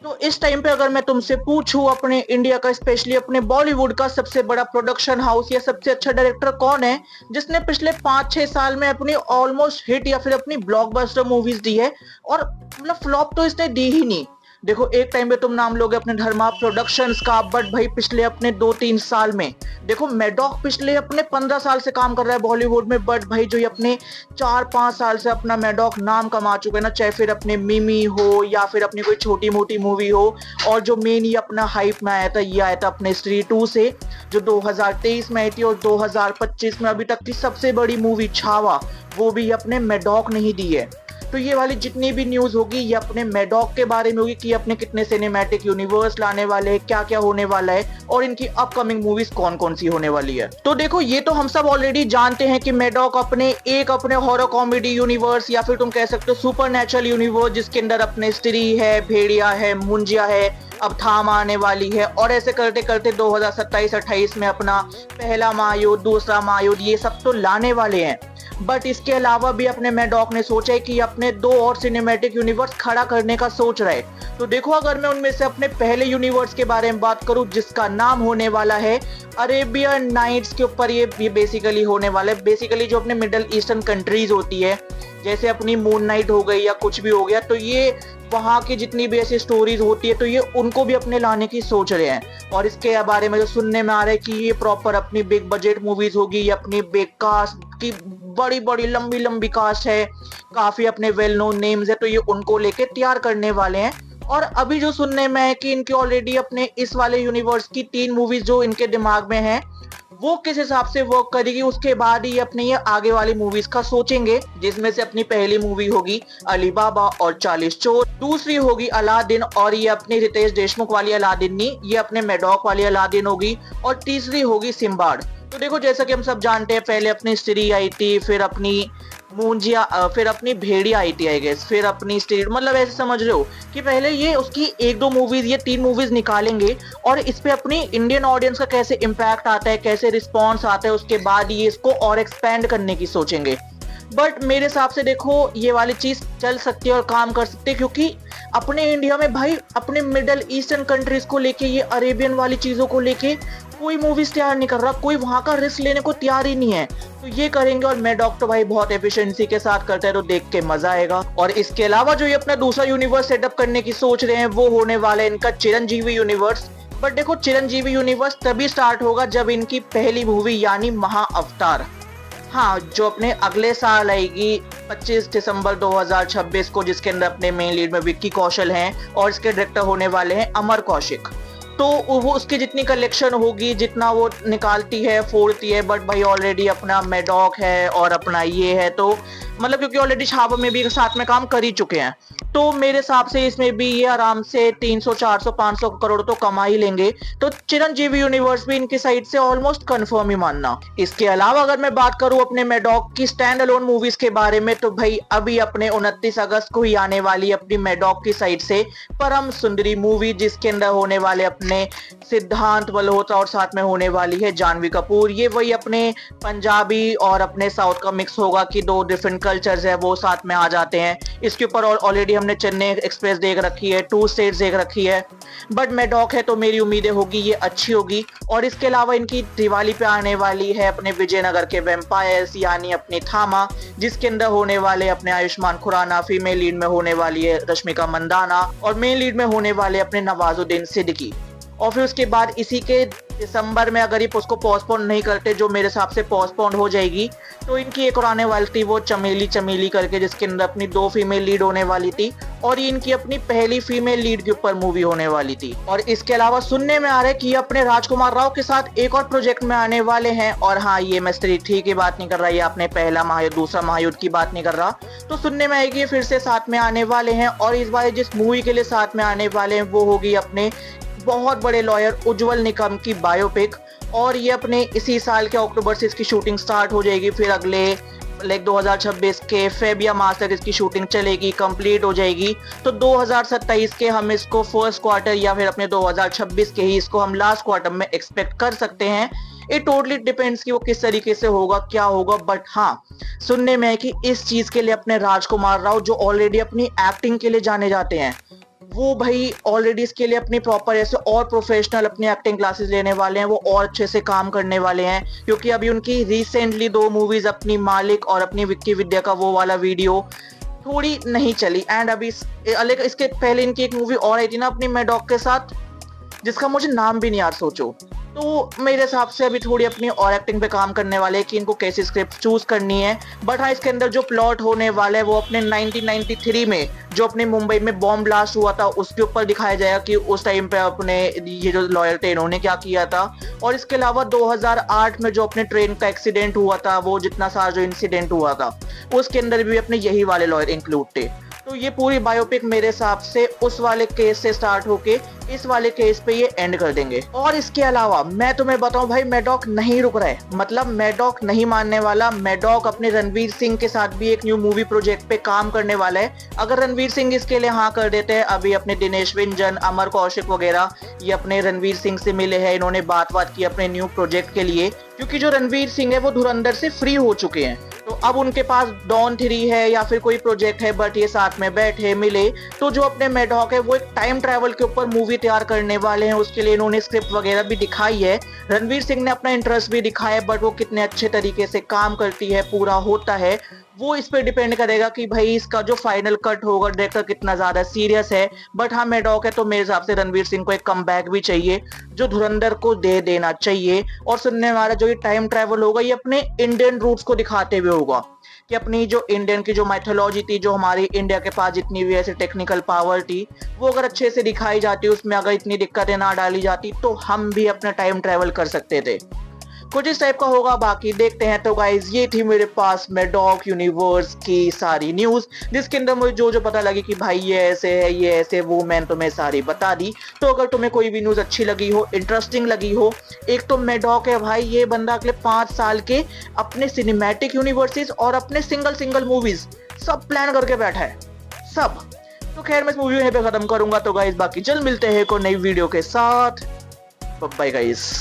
तो इस टाइम पे अगर मैं तुमसे पूछूं अपने इंडिया का, स्पेशली अपने बॉलीवुड का सबसे बड़ा प्रोडक्शन हाउस या सबसे अच्छा डायरेक्टर कौन है जिसने पिछले 5-6 साल में अपनी ऑलमोस्ट हिट या फिर अपनी ब्लॉकबस्टर मूवीज दी है, और मतलब फ्लॉप तो इसने दी ही नहीं। देखो, एक टाइम पे तुम नाम लोगे अपने धर्मा प्रोडक्शंस का, बट भाई पिछले अपने 2-3 साल में देखो मैडॉक पिछले अपने 15 साल से काम कर रहा है बॉलीवुड में, बट भाई जो ये अपने 4-5 साल से अपना मैडॉक नाम कमा चुके हैं ना, चाहे फिर अपने मिमी हो या फिर अपनी कोई छोटी मोटी मूवी हो, और जो मेन ये अपना हाइप में आया था, ये आया था अपने स्त्री 2 से, जो 2023 में आई थी, और 2025 में अभी तक की सबसे बड़ी मूवी छावा, वो भी अपने मैडॉक नहीं दी है। तो ये वाली जितनी भी न्यूज होगी ये अपने मैडॉक के बारे में होगी कि अपने कितने सिनेमैटिक यूनिवर्स लाने वाले हैं, क्या क्या होने वाला है, और इनकी अपकमिंग मूवीज कौन कौन सी होने वाली है। तो देखो, ये तो हम सब ऑलरेडी जानते हैं कि मैडॉक अपने हॉरर कॉमेडी यूनिवर्स या फिर तुम कह सकते हो सुपरनैचुरल यूनिवर्स, जिसके अंदर अपने स्त्री है, भेड़िया है, मुंजिया है, अब थाम आने वाली है, और ऐसे करते करते 2027-28 में अपना पहला महायुद्ध, दूसरा महायुद्ध, ये सब तो लाने वाले हैं। बट इसके अलावा भी अपने मैडॉक ने सोचा है कि अपने 2 और सिनेमैटिक यूनिवर्स खड़ा करने का सोच रहे। तो देखो, अगर मैं उनमें से अपने पहले यूनिवर्स के बारे में बात करूं, जिसका नाम होने वाला है अरेबियन नाइट्स के ऊपर, ये बेसिकली होने वाला है। बेसिकली जो अपने मिडल ईस्टर्न कंट्रीज होती है, जैसे अपनी मून नाइट हो गई या कुछ भी हो गया, तो ये वहाँ की जितनी भी ऐसी स्टोरीज होती है तो ये उनको भी अपने लाने की सोच रहे हैं। और इसके बारे में जो सुनने में आ रहा है कि ये प्रॉपर अपनी बिग बजट मूवीज होगी, ये अपनी बिग कास्ट की बड़ी बड़ी लंबी लंबी कास्ट है, काफी अपने वेल नोन नेम्स है, तो ये उनको लेके तैयार करने वाले हैं। और अभी जो सुनने में है कि इनके ऑलरेडी अपने इस वाले यूनिवर्स की 3 मूवीज जो इनके दिमाग में है, वो किस हिसाब से वर्क करेगी, उसके बाद ही अपने ये आगे वाली मूवीज का सोचेंगे, जिसमें से अपनी पहली मूवी होगी अली बाबा और 40 चोर, दूसरी होगी अलादीन, और ये अपनी रितेश देशमुख वाली अलादीन नहीं, ये अपने मैडॉक वाली अलादीन होगी, और तीसरी होगी सिम्बाड। तो देखो, जैसा कि हम सब जानते हैं, पहले अपनी स्त्री आई थी, फिर अपनी मूंजिया, फिर अपनी भेड़िया आई थी आई गेस, फिर अपनी स्टेट, मतलब ऐसे समझ रहे हो कि पहले ये उसकी 1-2 मूवीज, ये 3 मूवीज निकालेंगे, और इस पे अपनी इंडियन ऑडियंस का कैसे इम्पैक्ट आता है, कैसे रिस्पॉन्स आता है, उसके बाद ये इसको और एक्सपेंड करने की सोचेंगे। बट मेरे हिसाब से देखो, ये वाली चीज चल सकती है और काम कर सकती है, क्योंकि अपने इंडिया में भाई अपने मिडल ईस्टर्न कंट्रीज को लेके, ये अरेबियन वाली चीजों को लेके कोई मूवीज तैयार नहीं कर रहा, कोई वहां का रिस्क लेने को तैयार ही नहीं है। तो ये करेंगे, और मैडॉक तो भाई बहुत एफिशिएंसी के साथ करते हैं, तो देख के मजा आएगा। और इसके अलावा जो ये अपना दूसरा यूनिवर्स सेटअप करने की सोच रहे हैं, वो होने वाला है इनका चिरंजीवी यूनिवर्स। बट देखो, चिरंजीवी यूनिवर्स तभी स्टार्ट होगा जब इनकी पहली मूवी यानी महाअवतार, हाँ, जो अपने अगले साल आएगी 25 दिसंबर 2026 को, जिसके अंदर अपने मेन लीड में विक्की कौशल हैं, और इसके डायरेक्टर होने वाले हैं अमर कौशिक। तो वो उसकी जितनी कलेक्शन होगी, जितना वो निकालती है, फोड़ती है, बट भाई ऑलरेडी अपना मैडॉक है और अपना ये है, तो मतलब क्योंकि ऑलरेडी छावा में भी साथ में काम कर ही चुके हैं, तो मेरे हिसाब से इसमें भी ये आराम से 300, 400, 500 करोड़ तो कमा ही लेंगे। तो चिरंजीवी यूनिवर्स भी इनकी साइड से ऑलमोस्ट कंफर्म ही मानना। इसके अलावा अगर मैं बात करूं अपने मैडॉक की स्टैंड अलोन मूवीज के बारे में, तो भाई अभी अपने 29 अगस्त को ही आने वाली अपनी मैडॉक की साइड से परम सुंदरी मूवी, जिसके अंदर होने वाले अपने सिद्धांत मल्होत्रा और साथ में होने वाली है जानवी कपूर। ये वही अपने पंजाबी और अपने साउथ का मिक्स होगा कि 2 डिफरेंट कल्चर्स है वो साथ में आ जाते हैं। इसके ऊपर ऑलरेडी हमने चेन्नई एक्सप्रेस देख रखी है, 2 स्टेट्स देख रखी है, बट मैडॉक है तो मेरी उम्मीदें होगी ये अच्छी होगी। और इसके अलावा इनकी दिवाली पे आने वाली है अपने विजयनगर के वेम्पायर्स यानी अपनी थामा, जिसके अंदर होने वाले अपने आयुष्मान खुराना, फीमेल लीड में होने वाली है रश्मिका मंदाना, और मेन लीड में होने वाले अपने नवाजुद्दीन सिद्दीकी। और फिर उसके बाद इसी के दिसंबर में अगर ये उसको पोस्टपोन नहीं करते, जो मेरे हिसाब से पोस्टपोन हो जाएगी, तो इनकी एक और आने वाली थी वो चमेली चमेली करके, जिसके अंदर अपनी 2 फीमेल लीड होने वाली थी, और ये इनकी अपनी पहली फीमेल लीड के ऊपर मूवी होने वाली थी। और इसके अलावा सुनने में आ रहा है कि ये अपने राजकुमार राव के साथ एक और प्रोजेक्ट में आने वाले हैं। और हाँ, ये मैं स्त्री 3 की बात नहीं कर रहा, ये अपने पहला महायुद्ध दूसरा महायुद्ध की बात नहीं कर रहा। तो सुनने में आएगी फिर से साथ में आने वाले हैं, और इस बार जिस मूवी के लिए साथ में आने वाले हैं वो होगी अपने बहुत बड़े लॉयर उज्जवल निकम की बायोपिक, और ये अपने इसी साल के अक्टूबर से इसकी शूटिंग स्टार्ट हो जाएगी, फिर अगले 2026 के फेबिया मास तक इसकी शूटिंग चलेगी, कंप्लीट हो जाएगी। तो 2027 के हम इसको फर्स्ट क्वार्टर या फिर अपने 2026 के ही इसको हम लास्ट क्वार्टर में एक्सपेक्ट कर सकते हैं। इट टोटली डिपेंड्स कि वो किस तरीके से होगा, क्या होगा। बट हाँ, सुनने में है कि इस चीज के लिए अपने राजकुमार राव, जो ऑलरेडी अपनी एक्टिंग के लिए जाने जाते हैं, वो भाई ऑलरेडी इसके लिए अपनी प्रॉपर ऐसे और प्रोफेशनल अपनी एक्टिंग क्लासेस लेने वाले हैं, वो और अच्छे से काम करने वाले हैं, क्योंकि अभी उनकी रिसेंटली 2 मूवीज अपनी मालिक और अपनी विक्की विद्या का वो वाला वीडियो थोड़ी नहीं चली। एंड अभी अलग इसके पहले इनकी एक मूवी और आई थी ना अपनी मैडॉक के साथ, जिसका मुझे नाम भी नहीं यार सोचो। तो मेरे हिसाब से अभी थोड़ी अपनी और एक्टिंग पे काम करने वाले हैं कि इनको कैसी स्क्रिप्ट चूज करनी है। बट हाँ, इसके अंदर जो प्लॉट होने वाला है वो अपने 1993 में जो अपने मुंबई में बॉम्ब ब्लास्ट हुआ था उसके ऊपर दिखाया जाएगा कि उस टाइम पे अपने ये जो लॉयर थे इन्होंने क्या किया था। और इसके अलावा 2008 में जो अपने ट्रेन का एक्सीडेंट हुआ था, वो जितना सारा जो इंसिडेंट हुआ था उसके अंदर भी अपने यही वाले लॉयर इंक्लूड थे। तो ये पूरी बायोपिक मेरे हिसाब से उस वाले केस से स्टार्ट होके इस वाले केस पे ये एंड कर देंगे। और इसके अलावा मैं तुम्हें बताऊं भाई, मैडॉक नहीं रुक रहा है, मतलब मैडॉक नहीं मानने वाला। मैडॉक अपने रणवीर सिंह के साथ भी एक न्यू मूवी प्रोजेक्ट पे काम करने वाला है। अगर रणवीर सिंह इसके लिए हाँ कर देते हैं, अभी अपने दिनेश विंजन, अमर कौशिक वगैरह ये अपने रणवीर सिंह से मिले हैं, इन्होंने बात की अपने न्यू प्रोजेक्ट के लिए, क्योंकि जो रणवीर सिंह है वो धुरंधर से फ्री हो चुके हैं। तो अब उनके पास डॉन 3 है या फिर कोई प्रोजेक्ट है, बट ये साथ में बैठे मिले तो जो अपने मैडॉक है वो एक टाइम ट्रैवल के ऊपर मूवी तैयार करने वाले हैं। उसके लिए इन्होंने स्क्रिप्ट वगैरह भी दिखाई है, रणवीर सिंह ने अपना इंटरेस्ट भी दिखाया है, बट वो कितने अच्छे तरीके से काम करती है, पूरा होता है, वो इस पे डिपेंड करेगा कि भाई इसका जो फाइनल कट होगा डायरेक्टर कितना ज्यादा सीरियस है। बट हाँ, मैडॉक है तो मेरे हिसाब से रणवीर सिंह को एक कमबैक भी चाहिए जो धुरंधर को दे देना चाहिए। और सुनने वाला जो ये टाइम ट्रैवल होगा ये अपने इंडियन रूट्स को दिखाते हुए होगा कि अपनी जो इंडियन की जो माइथोलॉजी थी, जो हमारी इंडिया के पास जितनी भी ऐसे टेक्निकल पावर थी, वो अगर अच्छे से दिखाई जाती, उसमें अगर इतनी दिक्कतें ना डाली जाती तो हम भी अपना टाइम ट्रैवल कर सकते थे। कुछ इस टाइप का होगा, बाकी देखते हैं। तो गाइज ये थी मेरे पास मैडॉक यूनिवर्स की सारी न्यूज, जिसके अंदर मुझे जो जो पता लगी कि भाई ये ऐसे है, ये ऐसे, वो मैंने तुम्हें सारी बता दी। तो अगर तुम्हें कोई भी न्यूज अच्छी लगी हो, इंटरेस्टिंग लगी हो, एक तो मैडॉक है भाई, ये बंदा अगले 5 साल के अपने सिनेमैटिक यूनिवर्सेस और अपने सिंगल मूवीज सब प्लान करके बैठा है सब। तो खैर मैं इस मूवी यहीं पे खत्म करूंगा। तो गाइज बाकी जल्द मिलते हैं एक और नई वीडियो के साथ। Bye guys.